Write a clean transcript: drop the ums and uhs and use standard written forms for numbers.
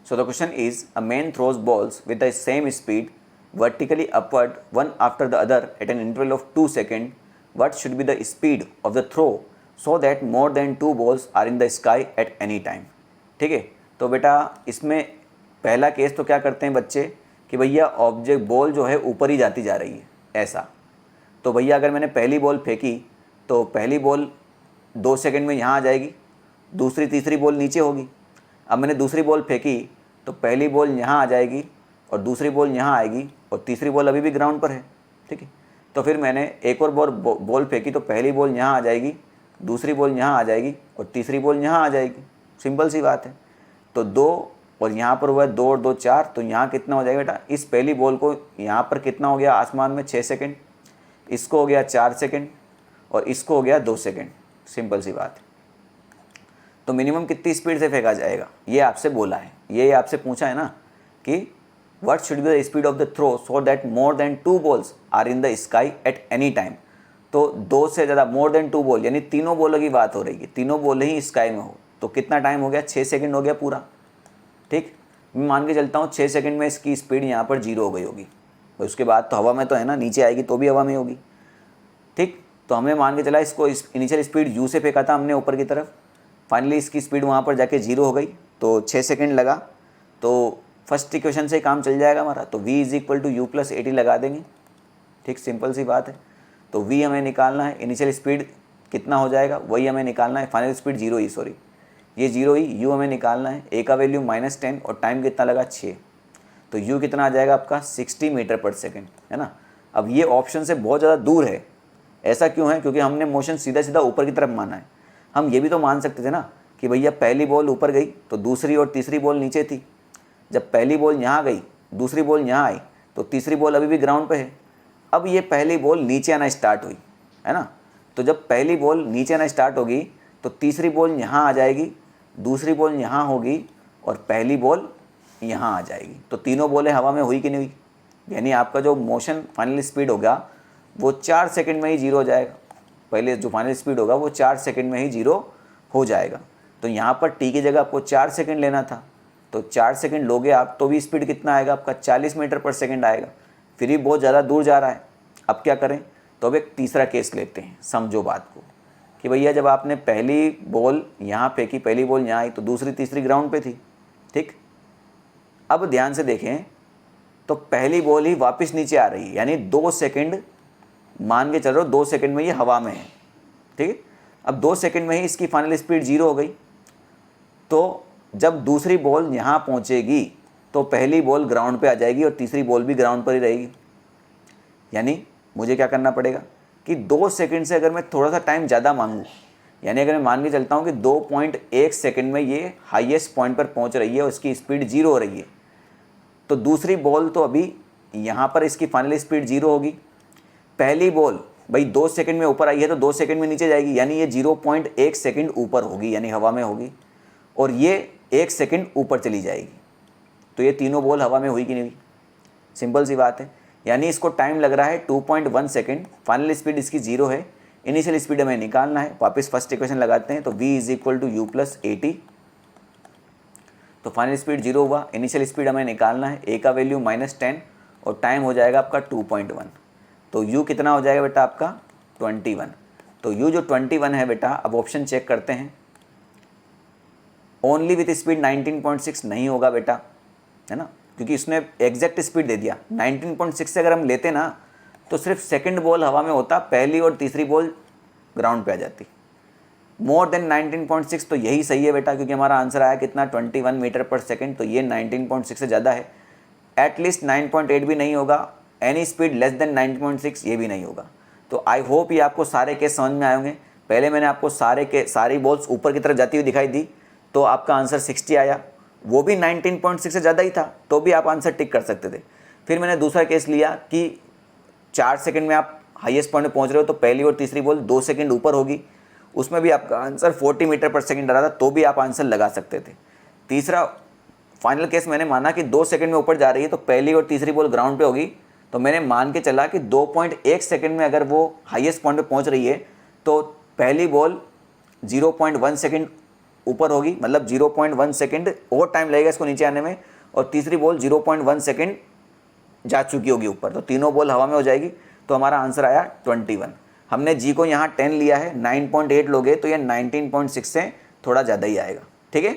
So the question is, a man throws balls with the same speed vertically upward one after the other at an interval of 2 seconds. What should be the speed of the throw so that more than 2 balls are in the sky at any time? ठीक है, तो बेटा इसमें पहला case तो क्या करते हैं बच्चे कि भैया ऑब्जेक्ट बॉल जो है ऊपर ही जाती जा रही है ऐसा। तो भैया अगर मैंने पहली बॉल फेंकी तो पहली बॉल 2 सेकंड में यहाँ आ जाएगी, दूसरी तीसरी बॉल नीचे होगी। अब मैंने दूसरी बॉल फेंकी तो पहली बॉल यहाँ आ जाएगी और दूसरी बॉल यहाँ आएगी और तीसरी बॉल अभी भी ग्राउंड पर है, ठीक है। तो फिर मैंने एक और बॉल फेंकी तो पहली बॉल यहाँ आ जाएगी, दूसरी बॉल यहाँ आ जाएगी और तीसरी बॉल यहाँ आ जाएगी। सिंपल सी बात है। तो 2 और यहाँ पर हुआ 2 और 2 4, तो यहाँ कितना हो जाएगा बेटा, इस पहली बॉल को यहाँ पर कितना हो गया आसमान में 6 सेकंड, इसको हो गया 4 सेकंड और इसको हो गया 2 सेकंड। सिंपल सी बात है। तो मिनिमम कितनी स्पीड से फेंका जाएगा ये आपसे बोला है, ये आपसे पूछा है ना कि what should be the speed of the throw so that more than 2 balls are in the sky at any time. तो 2 से ज़्यादा, मोर देन 2 बॉल यानी तीनों बॉलों की बात हो रही है, तीनों बॉल ही स्काई में हो। तो कितना टाइम हो गया, 6 सेकंड हो गया पूरा, ठीक। मैं मान के चलता हूँ 6 सेकंड में इसकी स्पीड यहाँ पर 0 हो गई होगी, और उसके बाद तो हवा में तो है ना, नीचे आएगी तो भी हवा में होगी, ठीक। तो हमने मान के चला इसको इनिशियल स्पीड u से फेंका था हमने ऊपर की तरफ, फाइनली इसकी स्पीड वहाँ पर जाके 0 हो गई, तो 6 सेकंड लगा। तो फर्स्ट इक्वेशन से काम चल जाएगा हमारा, तो v = u + 80 लगा देंगे, ठीक। सिंपल सी बात है। तो v हमें निकालना है, इनिशियल स्पीड कितना हो जाएगा वही हमें निकालना है, फाइनल स्पीड 0 ही, सॉरी ये 0 ही, u हमें निकालना है, a का वैल्यू -10 और टाइम कितना लगा 6, तो u कितना आ जाएगा आपका 60 मीटर पर सेकेंड, है ना। अब ये ऑप्शन से बहुत ज़्यादा दूर है, ऐसा क्यों है, क्योंकि हमने मोशन सीधा सीधा ऊपर की तरफ माना है। हम ये भी तो मान सकते थे ना कि भैया पहली बॉल ऊपर गई तो दूसरी और तीसरी बॉल नीचे थी, जब पहली बॉल यहाँ गई दूसरी बॉल यहाँ आई तो तीसरी बॉल अभी भी ग्राउंड पे है। अब ये पहली बॉल नीचे आना स्टार्ट हुई, है ना, तो जब पहली बॉल नीचे आना स्टार्ट होगी तो तीसरी बॉल यहाँ आ जाएगी, दूसरी बॉल यहाँ होगी और पहली बॉल यहाँ आ जाएगी। तो तीनों बॉलें हवा में हुई कि नहीं हुई, यानी आपका जो मोशन फाइनल स्पीड होगा वो 4 सेकंड में ही 0 हो जाएगा। पहले जो फाइनल स्पीड होगा वो 4 सेकंड में ही 0 हो जाएगा। तो यहाँ पर टी की जगह आपको 4 सेकंड लेना था, तो 4 सेकंड लोगे आप तो भी स्पीड कितना आएगा आपका 40 मीटर पर सेकंड आएगा, फिर भी बहुत ज़्यादा दूर जा रहा है। अब क्या करें, तो अब एक तीसरा केस लेते हैं, समझो बात को कि भैया जब आपने पहली बॉल यहाँ फेंकी, पहली बॉल यहाँ आई तो दूसरी तीसरी ग्राउंड पे थी, ठीक। अब ध्यान से देखें तो पहली बॉल ही वापस नीचे आ रही है, यानी 2 सेकंड मान के चल रहे हो, 2 सेकंड में ये हवा में है, ठीक है। अब 2 सेकंड में ही इसकी फाइनल स्पीड 0 हो गई, तो जब दूसरी बॉल यहाँ पहुँचेगी तो पहली बॉल ग्राउंड पे आ जाएगी और तीसरी बॉल भी ग्राउंड पर ही रहेगी। यानी मुझे क्या करना पड़ेगा कि 2 सेकंड से अगर मैं थोड़ा सा टाइम ज़्यादा मांगूँ, यानी अगर मैं मान के चलता हूँ कि 2.1 सेकंड में ये हाईएस्ट पॉइंट पर पहुँच रही है और इसकी स्पीड 0 हो रही है, तो दूसरी बॉल तो अभी यहाँ पर इसकी फाइनल स्पीड 0 होगी। पहली बॉल भाई 2 सेकंड में ऊपर आई है तो 2 सेकंड में नीचे जाएगी, यानी ये 0.1 सेकंड ऊपर होगी, यानी हवा में होगी, और ये 1 सेकंड ऊपर चली जाएगी। तो ये तीनों बॉल हवा में हुई कि नहीं हुई, सिंपल सी बात है। यानी इसको टाइम लग रहा है 2.1 सेकंड, फाइनल स्पीड इसकी 0 है, इनिशियल स्पीड हमें निकालना है। वापस फर्स्ट इक्वेशन लगाते हैं, तो v = u + 80, तो फाइनल स्पीड 0 हुआ, इनिशियल स्पीड हमें निकालना है, a का वैल्यू -10 और टाइम हो जाएगा आपका 2.1, तो u कितना हो जाएगा बेटा आपका 21। तो u जो 21 है बेटा, अब ऑप्शन चेक करते हैं, ओनली विथ स्पीड 19.6 नहीं होगा बेटा, है ना, क्योंकि इसने एग्जैक्ट स्पीड दे दिया। 19.6 से अगर हम लेते ना तो सिर्फ सेकंड बॉल हवा में होता, पहली और तीसरी बॉल ग्राउंड पे आ जाती। मोर देन 19.6 तो यही सही है बेटा, क्योंकि हमारा आंसर आया कितना 21 मीटर पर सेकंड, तो ये 19.6 से ज़्यादा है। एटलीस्ट 9.8 भी नहीं होगा, एनी स्पीड लेस देन 9.6 ये भी नहीं होगा। तो आई होप ये आपको सारे केस समझ में आए होंगे। पहले मैंने आपको सारी बॉल्स ऊपर की तरफ जाती हुई दिखाई दी, तो आपका आंसर 60 आया, वो भी 19.6 से ज़्यादा ही था, तो भी आप आंसर टिक कर सकते थे। फिर मैंने दूसरा केस लिया कि 4 सेकंड में आप हाईएस्ट पॉइंट पे पहुंच रहे हो, तो पहली और तीसरी बॉल 2 सेकंड ऊपर होगी, उसमें भी आपका आंसर 40 मीटर पर सेकंड आ रहा था, तो भी आप आंसर लगा सकते थे। तीसरा फाइनल केस मैंने माना कि 2 सेकंड में ऊपर जा रही है, तो पहली और तीसरी बॉल ग्राउंड पे होगी, तो मैंने मान के चला कि 2.1 सेकंड में अगर वो हाईएस्ट पॉइंट पे पहुंच रही है तो पहली बॉल 0.1 सेकंड ऊपर होगी, मतलब 0.1 सेकेंड और टाइम लगेगा इसको नीचे आने में, और तीसरी बॉल 0.1 सेकेंड जा चुकी होगी ऊपर, तो तीनों बॉल हवा में हो जाएगी। तो हमारा आंसर आया 21। हमने जी को यहाँ 10 लिया है, 9.8 लोगे तो ये 19.6 से थोड़ा ज़्यादा ही आएगा। ठीक है।